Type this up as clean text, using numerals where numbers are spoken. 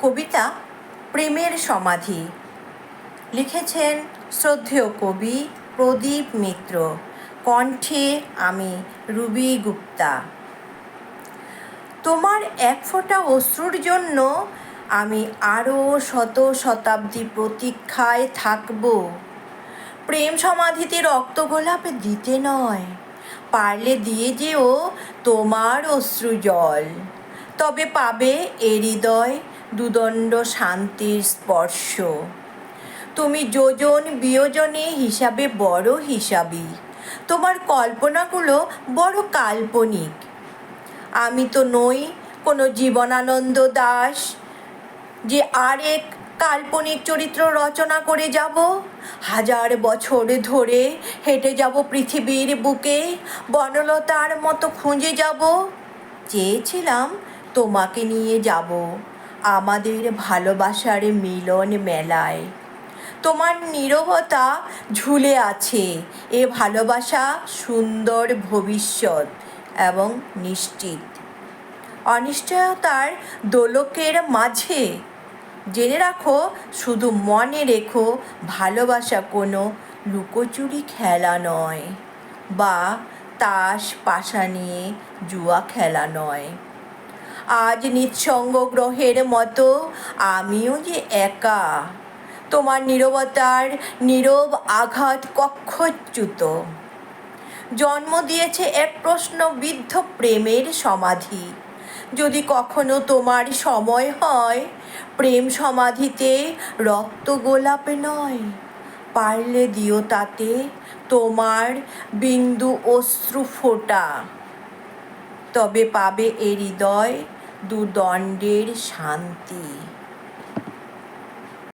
কবিতা প্রেমের সমাধি লিখেছেন শ্রদ্ধেয় কবি প্রদীপ মিত্র। কণ্ঠে আমি রুবি গুপ্তা। তোমার এক ফোঁটা অশ্রুর জন্য আমি আরও শত শতাব্দী প্রতীক্ষায় থাকব। প্রেম সমাধিতে রক্ত গোলাপ দিতে নয়, পারলে দিয়ে যেও তোমার অশ্রু জল। তবে পাবে এ হৃদয় দুদণ্ড শান্তির স্পর্শ। তুমি যোজন বিয়োজনে হিসাবে বড় হিসাবী, তোমার কল্পনাগুলো বড় কাল্পনিক। আমি তো নই কোনো জীবনানন্দ দাস যে আরেক কাল্পনিক চরিত্র রচনা করে যাব। হাজার বছর ধরে হেঁটে যাব পৃথিবীর বুকে, বনলতার মতো খুঁজে যাব। চেয়েছিলাম তোমাকে নিয়ে যাব আমাদের ভালোবাসার মিলন মেলায়। তোমার নীরবতা ঝুলে আছে এ ভালোবাসা সুন্দর ভবিষ্যৎ এবং নিশ্চিত অনিশ্চয়তার দোলকের মাঝে। জেনে রাখো, শুধু মনে রেখো, ভালোবাসা কোনো লুকোচুরি খেলা নয়, বা তাস পাশা নিয়ে জুয়া খেলা নয়। আজ নিঃসঙ্গ গ্রহের মতো আমিও যে একা, তোমার নীরবতার নীরব আঘাত কক্ষচ্যুত। জন্ম দিয়েছে এক প্রশ্নবিদ্ধ প্রেমের সমাধি। যদি কখনো তোমার সময় হয়, প্রেম সমাধিতে রক্ত গোলাপ নয়, পারলে দিও তাতে তোমার বিন্দু অশ্রু ফোঁটা। তবে পাবে এ হৃদয় দুদণ্ডের শান্তি।